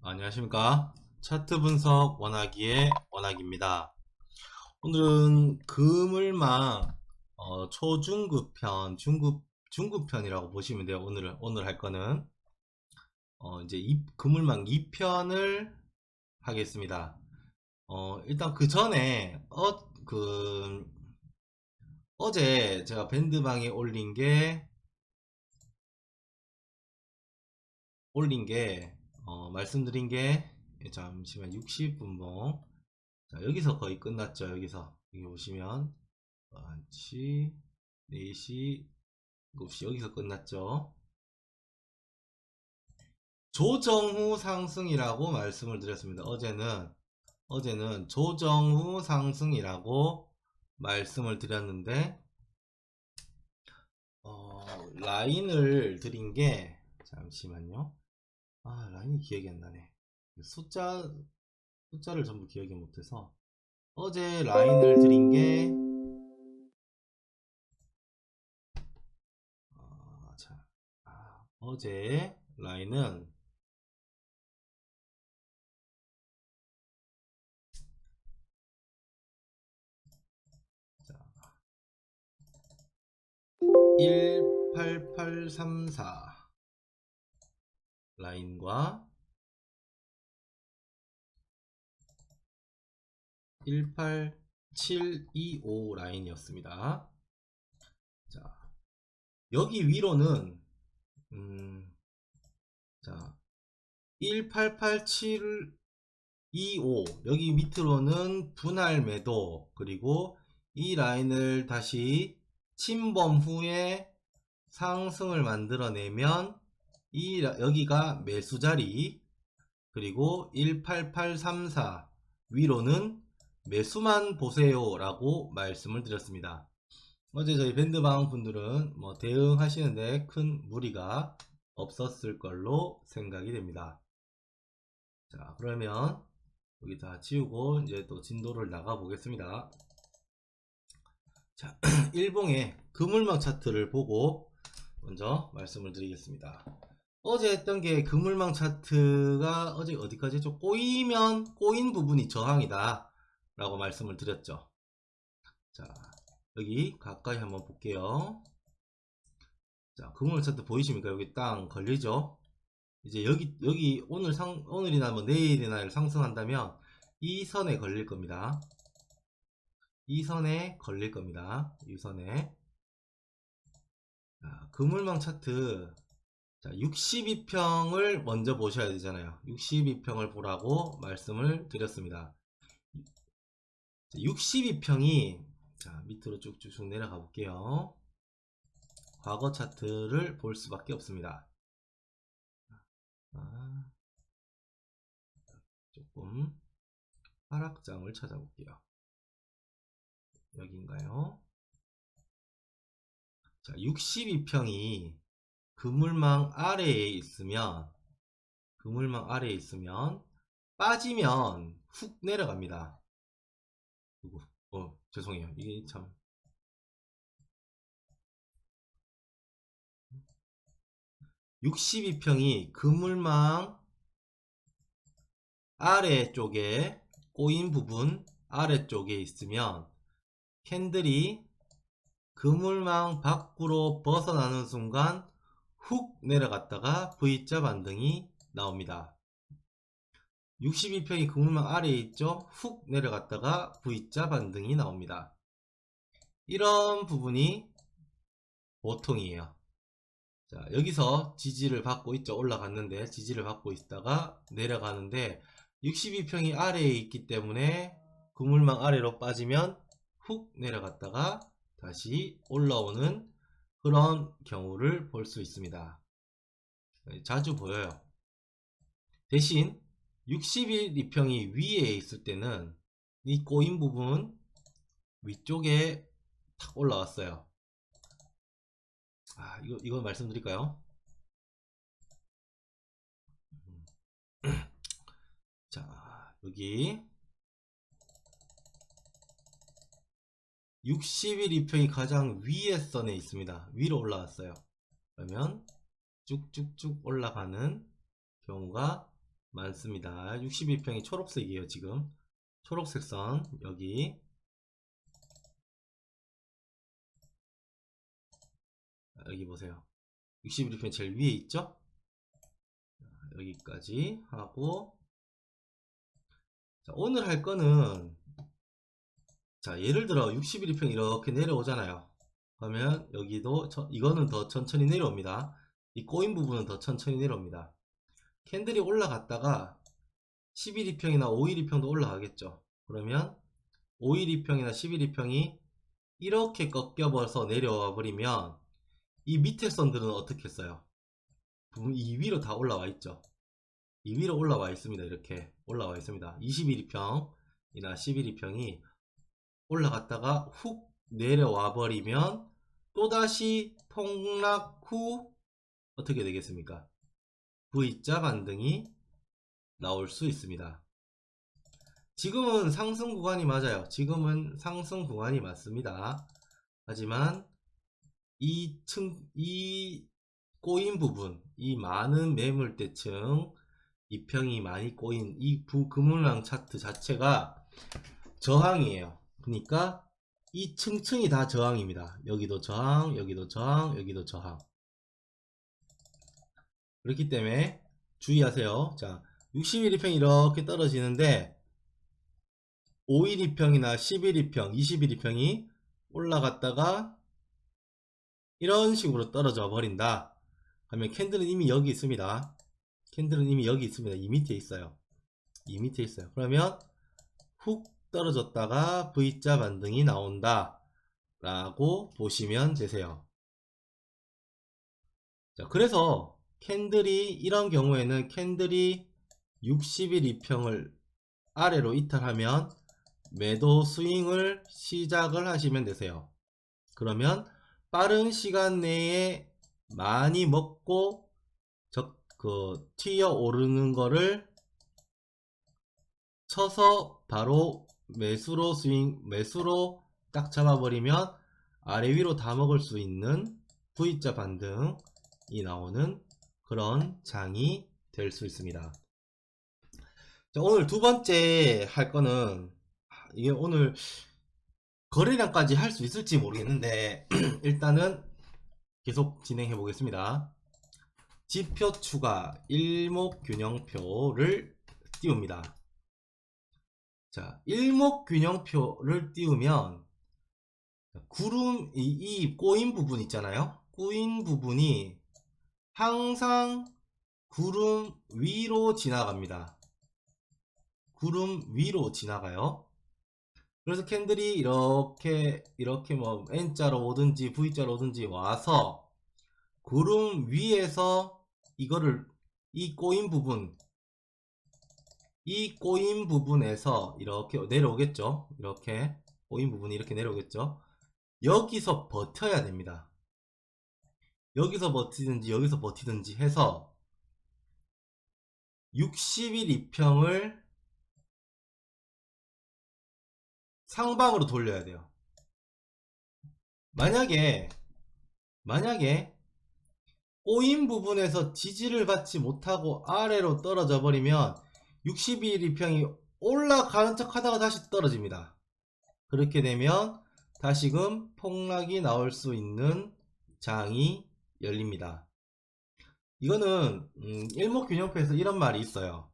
안녕하십니까. 차트 분석 원하기의 원하기입니다. 오늘은 그물망 초중급편, 중급편이라고 보시면 돼요. 오늘 할 거는 이제 그물망 2편을 하겠습니다. 일단 그 전에 어제 제가 밴드방에 말씀드린 게 잠시만 60분봉. 자, 여기서 거의 끝났죠. 여기 보시면 1시, 4시, 7시 여기서 끝났죠. 조정 후 상승이라고 말씀을 드렸습니다. 어제는 조정 후 상승이라고 말씀을 드렸는데 라인을 드린 게 잠시만요. 라인이 기억이 안 나네. 숫자를 전부 기억이 못해서 어제 라인을 드린 게 자, 어제 라인은 자, 18834 라인과 18725 라인이었습니다. 자, 여기 위로는 자, 18825 여기 밑으로는 분할 매도, 그리고 이 라인을 다시 침범 후에 상승을 만들어내면 여기가 매수 자리, 그리고 18834 위로는 매수만 보세요 라고 말씀을 드렸습니다. 어제 저희 밴드방 분들은 뭐 대응하시는데 큰 무리가 없었을 걸로 생각이 됩니다. 자, 그러면 여기 다 지우고 이제 또 진도를 나가 보겠습니다. 자, 일봉의 그물망 차트를 보고 먼저 말씀을 드리겠습니다. 어제 했던 게 그물망 차트가 어제 어디까지 했죠? 꼬인 부분이 저항이다 라고 말씀을 드렸죠. 자, 여기 가까이 한번 볼게요. 자, 그물망 차트 보이십니까? 여기 땅 걸리죠? 이제 여기 오늘이나 뭐 내일이나 상승한다면 이 선에 걸릴 겁니다. 이 선에 걸릴 겁니다. 이 선에. 자, 그물망 차트. 자, 62평을 먼저 보셔야 되잖아요. 62평을 보라고 말씀을 드렸습니다. 62평이 자, 밑으로 쭉쭉 내려가 볼게요. 과거 차트를 볼 수밖에 없습니다. 조금 하락장을 찾아볼게요. 여기인가요? 자, 62평이 그물망 아래에 있으면 빠지면 훅 내려갑니다. 죄송해요. 이게 참 62평이 그물망 아래쪽에 꼬인 부분 아래쪽에 있으면 캔들이 그물망 밖으로 벗어나는 순간 훅 내려갔다가 V자 반등이 나옵니다. 62평이 그물망 아래에 있죠. 훅 내려갔다가 V자 반등이 나옵니다. 이런 부분이 보통이에요. 자, 여기서 지지를 받고 있죠. 올라갔는데 지지를 받고 있다가 내려가는데 62평이 아래에 있기 때문에 그물망 아래로 빠지면 훅 내려갔다가 다시 올라오는 그런 경우를 볼 수 있습니다. 자주 보여요. 대신 62평이 위에 있을 때는 이 꼬인 부분 위쪽에 탁 올라왔어요. 이거 말씀드릴까요? 자, 여기 61위평이 가장 위에 선에 있습니다. 위로 올라왔어요. 그러면 쭉쭉쭉 올라가는 경우가 많습니다. 61평이 초록색이에요. 지금 초록색 선 여기 보세요. 61평 제일 위에 있죠? 여기까지 하고, 자, 오늘 할 거는, 자, 예를 들어 61평 이렇게 내려오잖아요. 그러면 여기도 이거는 더 천천히 내려옵니다. 이 꼬인 부분은 더 천천히 내려옵니다. 캔들이 올라갔다가 11.2평이나 5.12평도 올라가겠죠. 그러면 5.12평이나 11.2평이 이렇게 꺾여버려서 내려와 버리면 이 밑에 선들은 어떻게 했어요? 이 위로 다 올라와 있죠. 이 위로 올라와 있습니다. 이렇게 올라와 있습니다. 21.2평이나 11.2평이 올라갔다가 훅 내려와 버리면 또다시 폭락 후 어떻게 되겠습니까? V자 반등이 나올 수 있습니다. 지금은 상승 구간이 맞아요. 지금은 상승 구간이 맞습니다. 하지만 이 꼬인 부분, 이 많은 매물대층, 이평이 많이 꼬인 이 금물랑 차트 자체가 저항이에요. 그러니까 이 층층이 다 저항입니다. 여기도 저항, 여기도 저항, 여기도 저항. 그렇기 때문에 주의하세요. 자, 61.2평 이렇게 떨어지는데 5.12평이나 11.2평, 21.2평이 올라갔다가 이런 식으로 떨어져 버린다 하면 캔들은 이미 여기 있습니다. 캔들은 이미 여기 있습니다. 이 밑에 있어요. 이 밑에 있어요. 그러면 훅 떨어졌다가 V자 반등이 나온다 라고 보시면 되세요. 자, 그래서 캔들이 이런 경우에는 캔들이 61.2평을 아래로 이탈하면 매도 스윙을 시작을 하시면 되세요. 그러면 빠른 시간 내에 많이 먹고 튀어 오르는 거를 쳐서 바로 매수로 딱 잡아버리면 아래 위로 다 먹을 수 있는 V자 반등이 나오는 그런 장이 될 수 있습니다. 자, 오늘 두 번째 할 거는 이게 오늘 거래량까지 할 수 있을지 모르겠는데 일단은 계속 진행해 보겠습니다. 지표 추가 일목균형표를 띄웁니다. 자, 일목균형표를 띄우면 구름 이 꼬인 부분 있잖아요. 꼬인 부분이 항상 구름 위로 지나갑니다. 구름 위로 지나가요. 그래서 캔들이 이렇게 뭐 N자로 오든지 V자로 오든지 와서 구름 위에서 이거를 이 꼬인 부분에서 이렇게 내려오겠죠. 이렇게 꼬인 부분이 이렇게 내려오겠죠. 여기서 버텨야 됩니다. 여기서 버티든지 여기서 버티든지 해서 60일 이평을 상방으로 돌려야 돼요. 만약에 꼬인 부분에서 지지를 받지 못하고 아래로 떨어져 버리면 60일 이평이 올라가는 척 하다가 다시 떨어집니다. 그렇게 되면 다시금 폭락이 나올 수 있는 장이 열립니다. 이거는 일목균형표에서 이런 말이 있어요.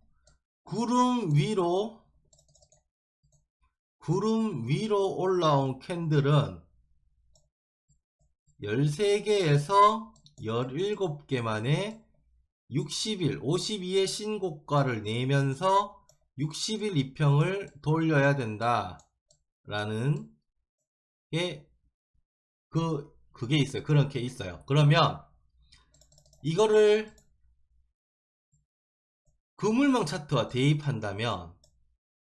구름 위로 올라온 캔들은 13개에서 17개 만에 60일, 52의 신고가를 내면서 60일 이평을 돌려야 된다 라는 게 그게 있어요. 그런 게 있어요. 그러면 이거를 그물망 차트와 대입한다면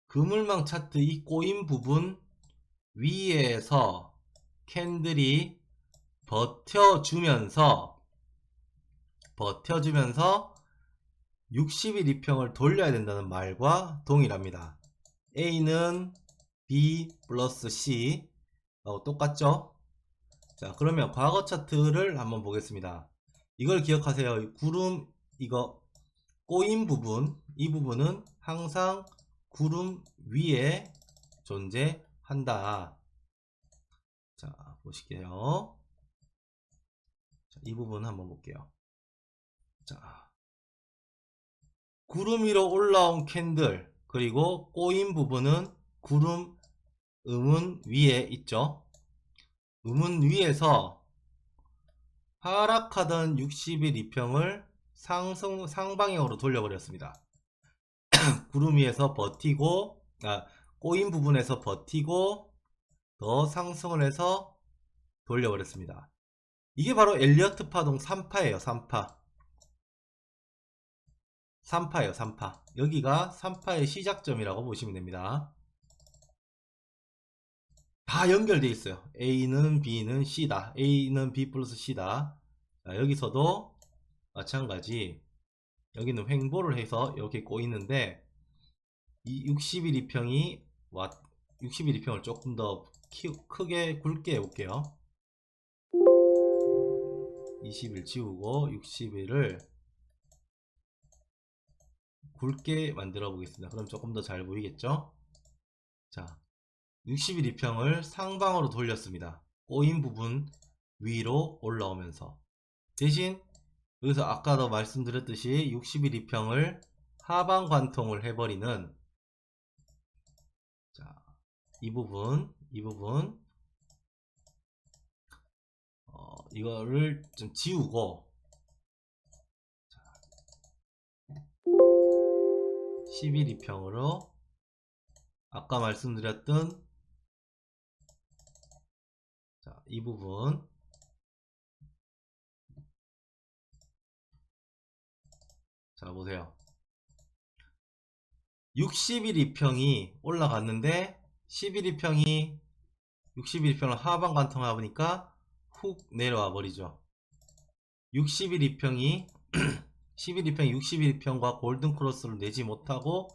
그물망 차트 이 꼬인 부분 위에서 캔들이 버텨주면서 60일 이평을 돌려야 된다는 말과 동일합니다. A는 B 플러스 C 똑같죠? 자, 그러면 과거 차트를 한번 보겠습니다. 이걸 기억하세요. 구름 이거 꼬인 부분 이 부분은 항상 구름 위에 존재한다. 자, 보실게요. 자, 이 부분 한번 볼게요. 자, 구름 위로 올라온 캔들, 그리고 꼬인 부분은 구름 음운 위에 있죠. 음운 위에서 하락하던 60일 이평을 상방향으로 돌려버렸습니다. 구름 위에서 버티고, 꼬인 부분에서 버티고 더 상승을 해서 돌려버렸습니다. 이게 바로 엘리어트 파동 3파예요. 3파. 3파예요. 3파. 여기가 3파의 시작점이라고 보시면 됩니다. 다 연결되어 있어요. A는 B는 C다. A는 B 플러스 C다. 자, 여기서도 마찬가지. 여기는 횡보를 해서 이렇게 꼬이는데, 이 60일 이평이 60일 이평을 조금 더 크게 굵게 해볼게요. 20일 지우고 60일을 굵게 만들어 보겠습니다. 그럼 조금 더 잘 보이겠죠? 자, 60일 이평을 상방으로 돌렸습니다. 꼬인 부분 위로 올라오면서, 대신 여기서 아까도 말씀드렸듯이 60일 이평을 하방 관통을 해버리는, 자, 이 부분 이거를 좀 지우고 10일 이평으로 아까 말씀드렸던, 자, 이 부분, 자 보세요. 60일 이평이 올라갔는데 11 이평이 60일 이평을 하방 관통하다 보니까 훅 내려와 버리죠. 60일 이평이 11 이평이 60일 이평과 골든 크로스를 내지 못하고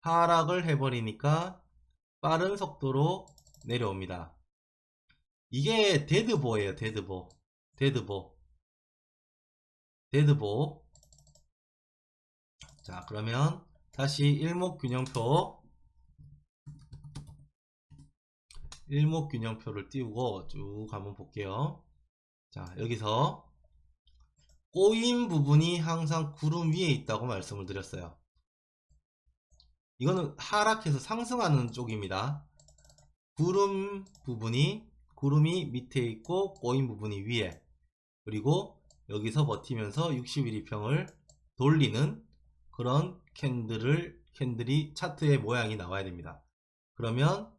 하락을 해버리니까 빠른 속도로 내려옵니다. 이게 데드보예요. 데드보. 자, 그러면 다시 일목균형표를 띄우고 쭉 한번 볼게요. 자, 여기서 꼬인 부분이 항상 구름 위에 있다고 말씀을 드렸어요. 이거는 하락해서 상승하는 쪽입니다. 구름이 밑에 있고 꼬인 부분이 위에, 그리고 여기서 버티면서 60일 이평을 돌리는 그런 캔들이 차트의 모양이 나와야 됩니다. 그러면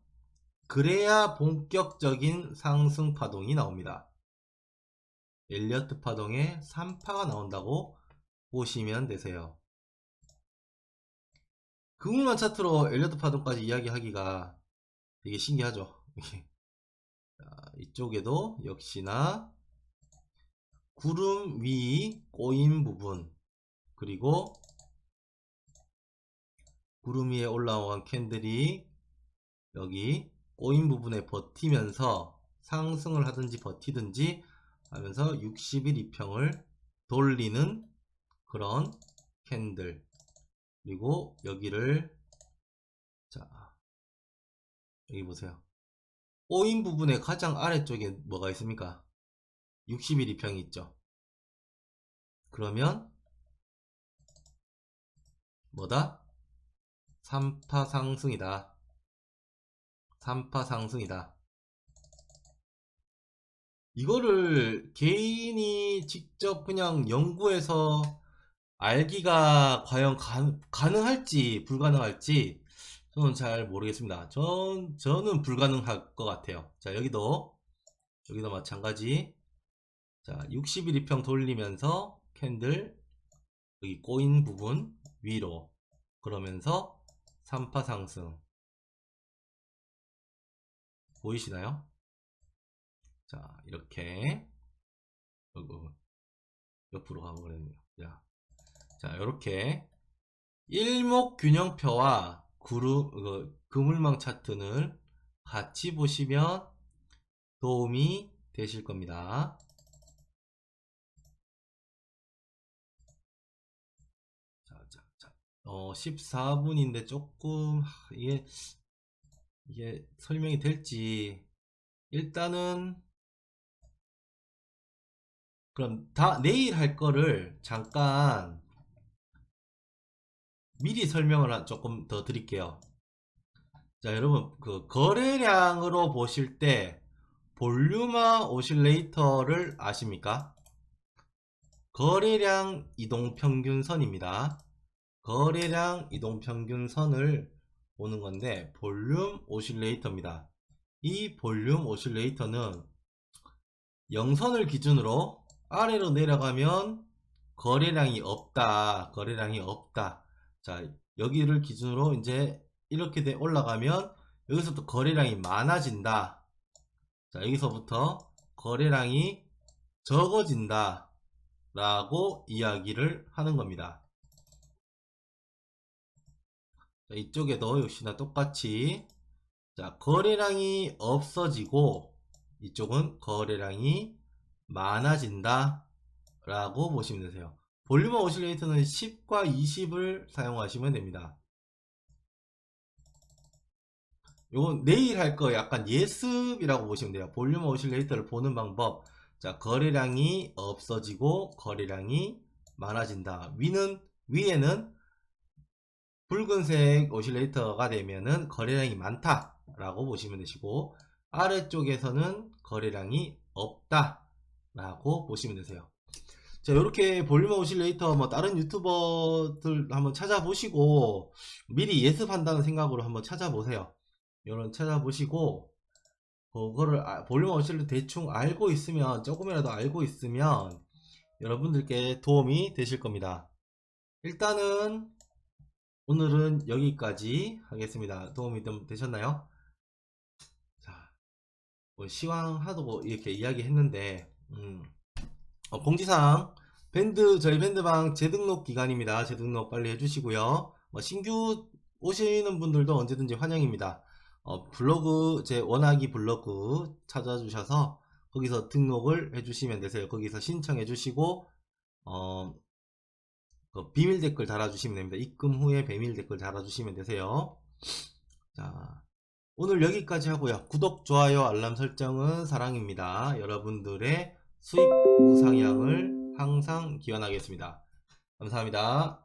그래야 본격적인 상승 파동이 나옵니다. 엘리어트 파동에 3파가 나온다고 보시면 되세요. 금융만 차트로 엘리어트 파동까지 이야기하기가 되게 신기하죠. 자, 이쪽에도 역시나 구름 위 꼬인 부분, 그리고 구름 위에 올라온 캔들이 여기 꼬인 부분에 버티면서 상승을 하든지 버티든지 하면서 60일 이평을 돌리는 그런 캔들, 그리고 여기를, 자, 여기 보세요. 꼬인 부분의 가장 아래쪽에 뭐가 있습니까? 60일 이평이 있죠. 그러면 뭐다? 3파 상승이다. 3파 상승이다. 이거를 개인이 직접 그냥 연구해서 알기가 과연 가능할지 불가능할지 저는 잘 모르겠습니다. 저는 불가능할 것 같아요. 자, 여기도 마찬가지. 자, 60일 이평 돌리면서 캔들 여기 꼬인 부분 위로, 그러면서 3파 상승 보이시나요? 자, 이렇게 옆으로 가버렸네요. 자, 이렇게 일목균형표와 그물망 차트를 같이 보시면 도움이 되실 겁니다. 자, 14분인데 조금 이게 설명이 될지. 일단은 그럼 내일 할 거를 잠깐 미리 설명을 조금 더 드릴게요. 자, 여러분, 그 거래량으로 보실 때 볼륨화 오실레이터를 아십니까? 거래량 이동평균선입니다. 거래량 이동평균선을 보는 건데 볼륨 오실레이터입니다. 이 볼륨 오실레이터는 0선을 기준으로 아래로 내려가면 거래량이 없다. 거래량이 없다. 자, 여기를 기준으로 이제 이렇게 올라가면 여기서부터 거래량이 많아진다. 자, 여기서부터 거래량이 적어진다. 라고 이야기를 하는 겁니다. 자, 이쪽에도 역시나 똑같이 자, 거래량이 없어지고 이쪽은 거래량이 많아진다 라고 보시면 되세요. 볼륨 오실레이터는 10과 20을 사용하시면 됩니다. 요건 내일 할 거 약간 예습이라고 보시면 돼요. 볼륨 오실레이터를 보는 방법. 자, 거래량이 없어지고 거래량이 많아진다. 위에는 붉은색 오실레이터가 되면은 거래량이 많다 라고 보시면 되시고, 아래쪽에서는 거래량이 없다 라고 보시면 되세요. 자, 이렇게 볼륨 오실레이터 뭐 다른 유튜버들 한번 찾아보시고 미리 예습한다는 생각으로 한번 찾아보세요. 이런 찾아보시고 그거를 볼륨 오실레이터 대충 알고 있으면, 조금이라도 알고 있으면 여러분들께 도움이 되실 겁니다. 일단은 오늘은 여기까지 하겠습니다. 도움이 좀 되셨나요? 자, 뭐 시황하고 이렇게 이야기했는데 공지사항, 저희 밴드방 재등록 기간입니다. 재등록 빨리 해주시고요. 신규 오시는 분들도 언제든지 환영입니다. 제 원하기 블로그 찾아주셔서 거기서 등록을 해주시면 되세요. 거기서 신청해 주시고 비밀 댓글 달아주시면 됩니다. 입금 후에 비밀 댓글 달아주시면 되세요. 자, 오늘 여기까지 하고요. 구독, 좋아요, 알람 설정은 사랑입니다. 여러분들의 수익 우상향을 항상 기원하겠습니다. 감사합니다.